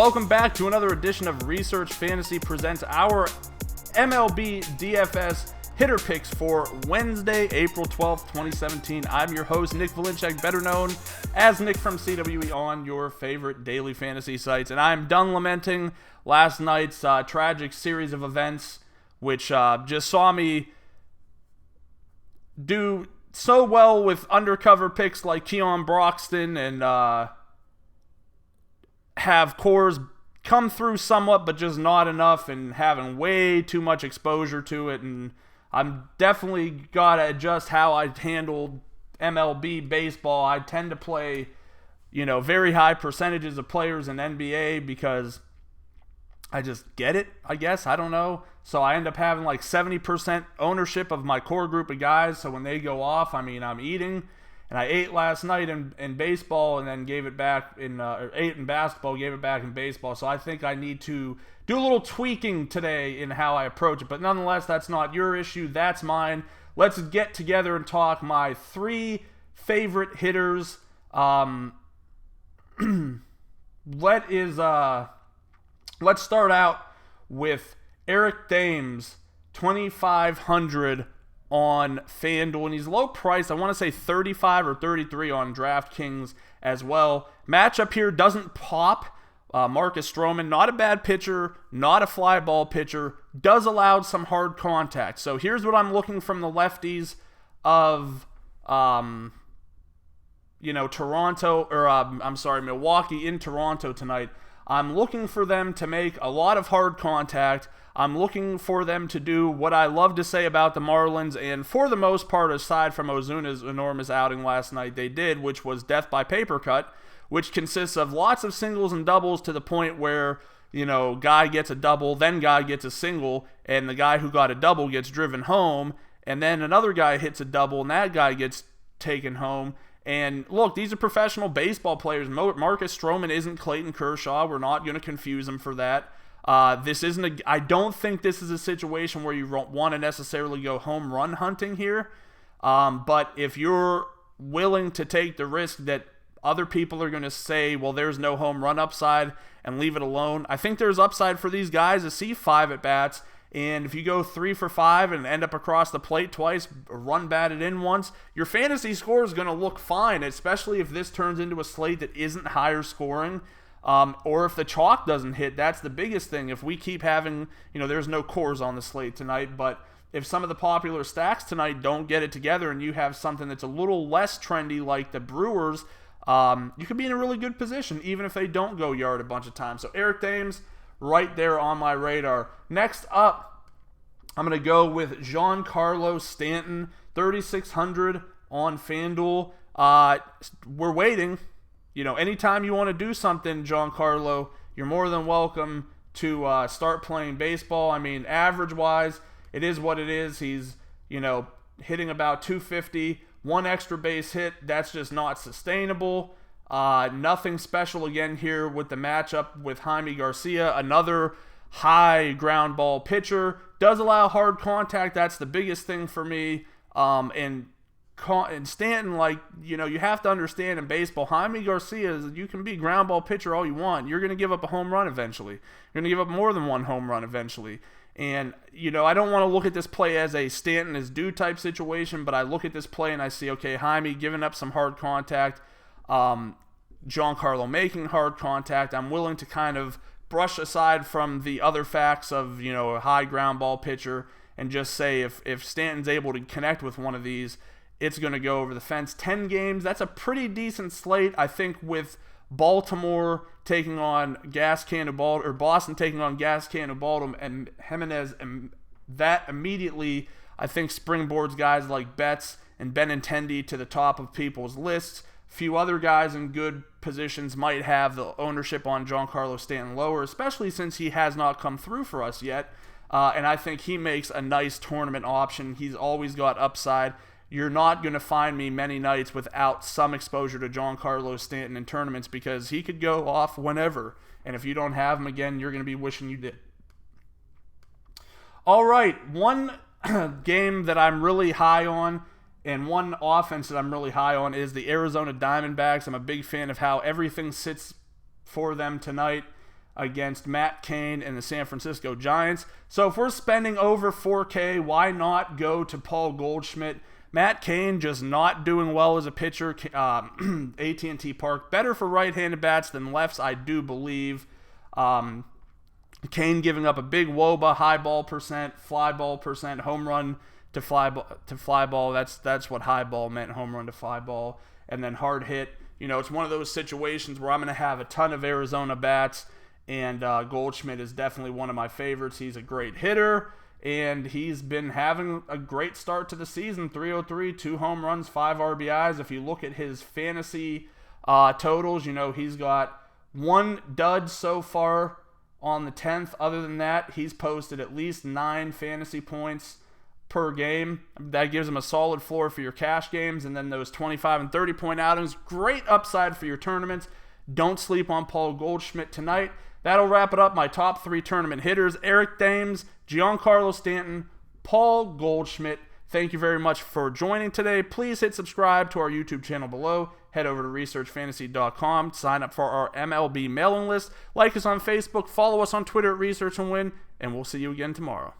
Welcome back to another edition of Research Fantasy presents our MLB DFS hitter picks for Wednesday, April 12th, 2017. I'm your host, Nick Valinchek, better known as Nick from CWE on your favorite daily fantasy sites. And I'm done lamenting last night's tragic series of events, which just saw me do so well with undercover picks like Keon Broxton and have cores come through somewhat, but just not enough, and having way too much exposure to it. And I'm definitely got to adjust how I handled MLB baseball. I tend to play, very high percentages of players in NBA because I just get it, I guess. I don't know. So I end up having like 70% ownership of my core group of guys. So when they go off, I'm eating. And I ate last night in baseball and then gave it back or ate in basketball, gave it back in baseball. So I think I need to do a little tweaking today in how I approach it. But nonetheless, that's not your issue. That's mine. Let's get together and talk my three favorite hitters. Let's start out with Eric Thames, 2,500 on FanDuel, and he's low priced. I want to say 35 or 33 on DraftKings as well. Matchup here doesn't pop. Marcus Stroman, not a bad pitcher, not a fly ball pitcher, does allow some hard contact. So here's what I'm looking from the lefties of, Milwaukee in Toronto tonight. I'm looking for them to make a lot of hard contact. I'm looking for them to do what I love to say about the Marlins, and for the most part, aside from Ozuna's enormous outing last night, they did, which was death by paper cut, which consists of lots of singles and doubles to the point where, guy gets a double, then guy gets a single, and the guy who got a double gets driven home, and then another guy hits a double, and that guy gets taken home. And look, these are professional baseball players. Marcus Stroman isn't Clayton Kershaw. We're not going to confuse him for that. I don't think this is a situation where you want to necessarily go home run hunting here. But if you're willing to take the risk that other people are going to say, well, there's no home run upside, and leave it alone, I think there's upside for these guys to see 5 at-bats. And if you go 3 for 5 and end up across the plate twice, run batted in once, your fantasy score is going to look fine, especially if this turns into a slate that isn't higher scoring. Or if the chalk doesn't hit. That's the biggest thing. If we keep having, there's no cores on the slate tonight, but if some of the popular stacks tonight don't get it together and you have something that's a little less trendy like the Brewers, you could be in a really good position even if they don't go yard a bunch of times. So Eric Thames, right there on my radar. Next up, I'm going to go with Giancarlo Stanton, 3,600 on FanDuel. We're waiting. Anytime you want to do something, Giancarlo, you're more than welcome to start playing baseball. Average-wise, it is what it is. He's, hitting about 250, one extra base hit. That's just not sustainable. Nothing special again here with the matchup with Jaime Garcia, another high ground ball pitcher. Does allow hard contact. That's the biggest thing for me. And Stanton, you have to understand in baseball, Jaime Garcia, you can be ground ball pitcher all you want. You're going to give up a home run eventually. You're going to give up more than one home run eventually. And, I don't want to look at this play as a Stanton is due type situation, but I look at this play and I see, okay, Jaime giving up some hard contact, Giancarlo making hard contact. I'm willing to kind of brush aside from the other facts of, a high ground ball pitcher and just say if Stanton's able to connect with one of these, it's going to go over the fence. 10 games, that's a pretty decent slate. I think with Baltimore taking on Boston taking on Gascan Ubaldo and Jimenez, and that immediately, I think, springboards guys like Betts and Benintendi to the top of people's lists. A few other guys in good positions might have the ownership on Giancarlo Stanton lower, especially since he has not come through for us yet. And I think he makes a nice tournament option. He's always got upside. You're not going to find me many nights without some exposure to Giancarlo Stanton in tournaments because he could go off whenever. And if you don't have him again, you're going to be wishing you did. All right, one game that I'm really high on and one offense that I'm really high on is the Arizona Diamondbacks. I'm a big fan of how everything sits for them tonight. against Matt Cain and the San Francisco Giants. So if we're spending over $4K, why not go to Paul Goldschmidt? Matt Cain just not doing well as a pitcher. AT&T Park, better for right-handed bats than lefts, I do believe. Cain giving up a big WOBA, high ball percent, fly ball percent, home run to fly ball. That's what high ball meant, home run to fly ball. And then hard hit. It's one of those situations where I'm going to have a ton of Arizona bats, and Goldschmidt is definitely one of my favorites. He's a great hitter, and he's been having a great start to the season. 303, 2 home runs, 5 RBIs. If you look at his fantasy totals, he's got 1 dud so far on the 10th. Other than that, he's posted at least 9 fantasy points per game. That gives him a solid floor for your cash games, and then those 25 and 30 point outings, great upside for your tournaments. Don't sleep on Paul Goldschmidt tonight. That'll wrap it up. My top 3 tournament hitters: Eric Thames, Giancarlo Stanton, Paul Goldschmidt. Thank you very much for joining today. Please hit subscribe to our YouTube channel below. Head over to researchfantasy.com. Sign up for our MLB mailing list. Like us on Facebook. Follow us on Twitter at Research and Win. And we'll see you again tomorrow.